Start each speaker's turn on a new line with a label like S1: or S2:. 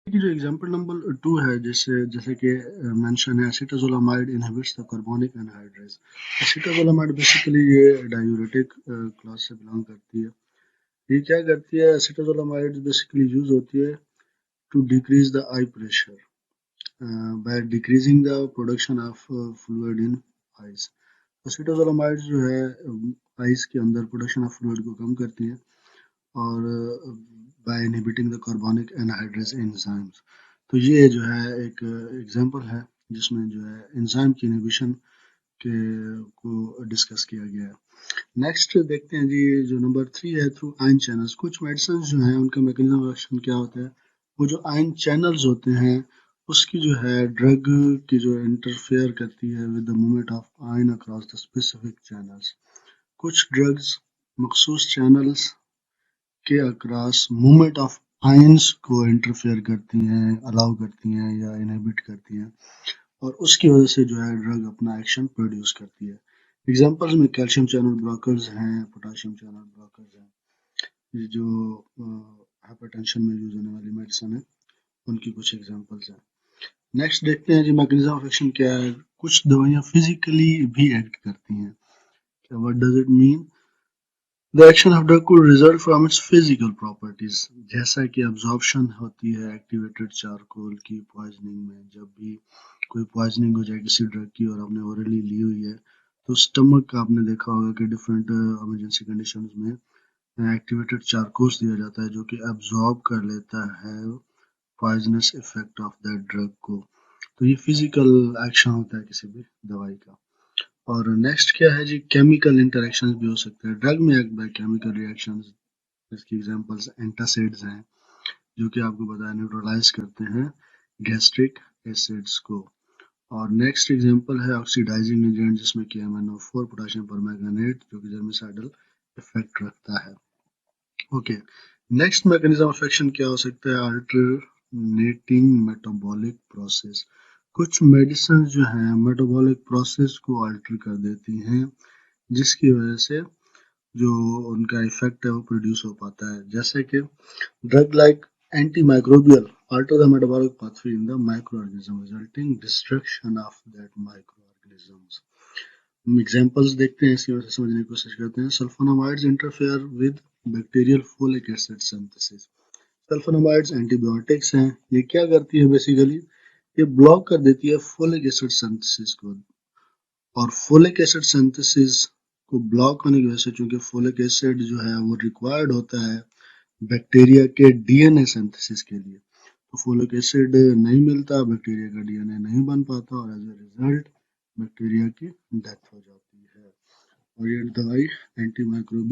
S1: कि जो example number 2 है, जैसे कि मेंशन है, acetazolamide inhibits the carbonic anhydrase. Acetazolamide basically ये डायूरेटिक क्लास से बिलोंग करती है। ये क्या करती है? एसिटाजोलामाइड बेसिकली यूज होती है to decrease the eye pressure by decreasing the production of fluid in eyes. Acetazolamide जो है आइज के अंदर प्रोडक्शन ऑफ फ्लूइड को कम करती है और by inhibiting the carbonic anhydrase enzymes. तो ये जो है एक एग्जांपल है जिसमें जो है एंजाइम की इनहिबिशन के को डिस्कस किया गया है। नेक्स्ट देखते हैं जी, जो नंबर 3 है, थ्रू आयन चैनल्स। कुछ मेडिसिन जो हैं उनका मैकेनिज्म ऑफ एक्शन क्या होता है? वो जो आयन चैनल्स होते हैं उसकी जो है ड्रग की जो इंटरफेयर करती है with the movement of ion across the specific channels. कुछ ड्रग्स मखसूस चैनल्स के अक्रॉस मूवमेंट ऑफ आयंस को इंटरफेयर करती हैं, अलाउ करती हैं या इनहिबिट करती हैं, और उसकी वजह से जो है ड्रग अपना एक्शन प्रोड्यूस करती है। एग्जांपल्स में कैल्शियम चैनल ब्लॉकर्स हैं, पोटाशियम चैनल ब्लॉकर्स हैं, ये जो हाइपरटेंशन में यूज होने वाली मेडिसिन है उनकी कुछ एग्जांपल्स हैं। नेक्स्ट देखते हैं जी, मैकेनिज्म ऑफ एक्शन क्या है। कुछ दवाइयाँ फिजिकली भी एक्ट करती हैं। What does it mean? The action of drug could result from its physical properties, जैसा कि absorption होती है एक्टिवेटेड चारकोल की पॉइजनिंग में। जब भी कोई पॉइजनिंग हो जाए किसी ड्रग की और आपने ओरली ली हुई है, तो स्टमक का आपने देखा होगा कि डिफरेंट इमरजेंसी कंडीशंस में एक्टिवेटेड चारकोल दिया जाता है जो कि एब्जॉर्ब कर लेता है poisonous effect of that drug को। तो ये फिजिकल एक्शन होता है किसी भी दवाई का। और नेक्स्ट क्या है जी, केमिकल इंटरेक्शंस भी हो सकते हैं। ड्रग में एक्ट बाय केमिकल रिएक्शंस, इसकी एग्जांपल्स एंटासिड्स हैं जो कि आपको पता है न्यूट्रलाइज करते हैं गैस्ट्रिक एसिड्स को। और नेक्स्ट एग्जांपल है ऑक्सीडाइजिंग एजेंट, जिसमें कि MnO4 पोटेशियम परमैंगनेट जो कि जर्मिसाइडल इफेक्ट रखता है। Okay, next mechanism of action क्या हो सकता है? Alternating metabolic process. कुछ मेडिसिन जो हैं मेटाबॉलिक प्रोसेस को अल्टर कर देती हैं जिसकी वजह से जो उनका इफेक्ट है वो प्रोड्यूस हो पाता है। जैसे कि drug like antimicrobial alter the metabolic pathway in the microorganism resulting destruction of that microorganisms. हम एग्जांपल्स देखते हैं, इसकी वजह से समझने की कोशिश करते हैं। Sulfonamides interfere with bacterial folic acid synthesis. Sulfonamides antibiotics हैं। ये क्या करती है बेसिकली? ये ब्लॉक कर देती है फोलिक एसिड सिंथेसिस को, और फोलिक एसिड सिंथेसिस को ब्लॉक होने की वजह से, चूंकि फोलिक एसिड जो है वो रिक्वायर्ड होता है बैक्टीरिया के डीएनए सिंथेसिस के लिए, तो फोलिक एसिड नहीं मिलता, बैक्टीरिया का डीएनए नहीं बन पाता और एज ए रिजल्ट बैक्टीरिया की डेथ हो जाती है। और ये दवाई एंटीमाइक्रोबियल